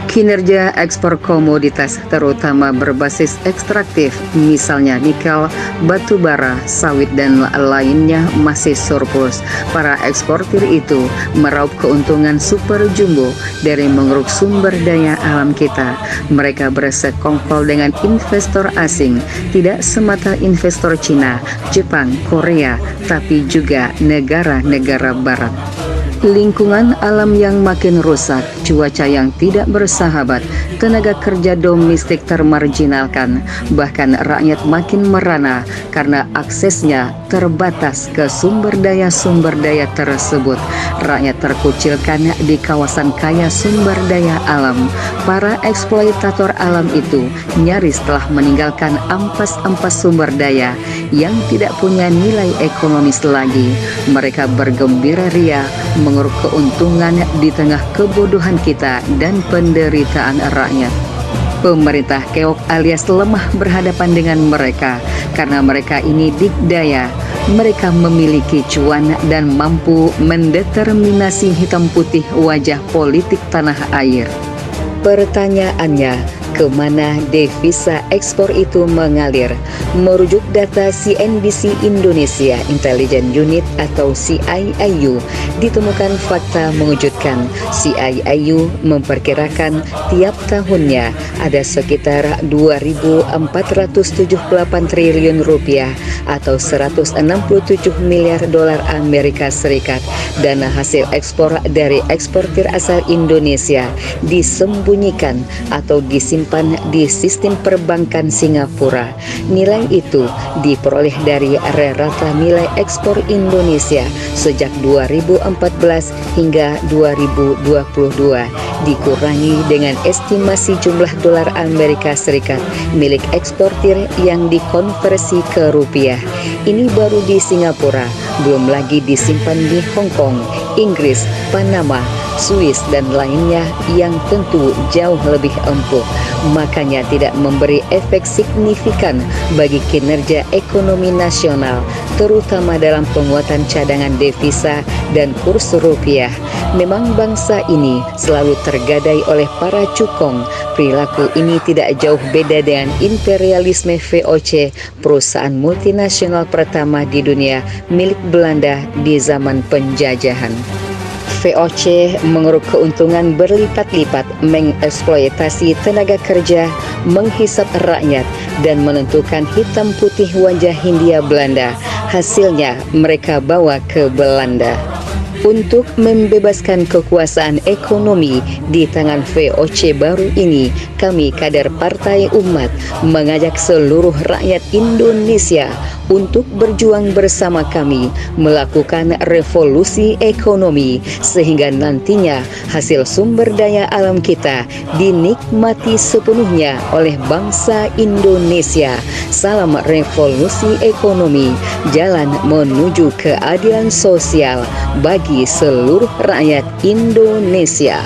Kinerja ekspor komoditas terutama berbasis ekstraktif, misalnya nikel, batu bara, sawit, dan lainnya masih surplus. Para eksportir itu meraup keuntungan super jumbo dari mengeruk sumber daya alam kita. Mereka bersekongkol dengan investor asing, tidak semata investor Cina, Jepang, Korea, tapi juga negara-negara barat. Lingkungan alam yang makin rusak, cuaca yang tidak bersahabat, tenaga kerja domestik termarginalkan, bahkan rakyat makin merana karena aksesnya terbatas ke sumber daya tersebut. Rakyat terkucilkan di kawasan kaya sumber daya alam. Para eksploitator alam itu nyaris telah meninggalkan ampas-ampas sumber daya yang tidak punya nilai ekonomis lagi. Mereka bergembira ria menguruk keuntungan di tengah kebodohan kita dan penderitaan rakyat. Pemerintah keok alias lemah berhadapan dengan mereka karena mereka ini dikdaya. Mereka memiliki cuan dan mampu mendeterminasi hitam putih wajah politik tanah air. Pertanyaannya, kemana devisa ekspor itu mengalir? Merujuk data CNBC Indonesia Intelligence Unit atau CIIU, ditemukan fakta mengejutkan. CIIU memperkirakan tiap tahunnya ada sekitar 2.478 triliun rupiah atau 167 miliar dolar Amerika Serikat dana hasil ekspor dari eksportir asal Indonesia disembunyikan atau disimpan di sistem perbankan Singapura. Nilai itu diperoleh dari rata nilai ekspor Indonesia sejak 2014 hingga 2022 dikurangi dengan estimasi jumlah dolar Amerika Serikat milik eksportir yang dikonversi ke rupiah. Ini baru di Singapura, belum lagi disimpan di Hong Kong, Inggris, Panama, Swiss, dan lainnya yang tentu jauh lebih empuk. Makanya tidak memberi efek signifikan bagi kinerja ekonomi nasional, terutama dalam penguatan cadangan devisa dan kurs rupiah. Memang bangsa ini selalu tergadai oleh para cukong. Perilaku ini tidak jauh beda dengan imperialisme VOC, perusahaan multinasional pertama di dunia milik Belanda di zaman penjajahan. VOC mengeruk keuntungan berlipat-lipat, mengeksploitasi tenaga kerja, menghisap rakyat, dan menentukan hitam putih wajah Hindia Belanda. Hasilnya mereka bawa ke Belanda. Untuk membebaskan kekuasaan ekonomi di tangan VOC baru ini, kami kader Partai Umat mengajak seluruh rakyat Indonesia untuk berjuang bersama kami melakukan revolusi ekonomi sehingga nantinya hasil sumber daya alam kita dinikmati sepenuhnya oleh bangsa Indonesia. Salam revolusi ekonomi, jalan menuju keadilan sosial bagi seluruh rakyat Indonesia.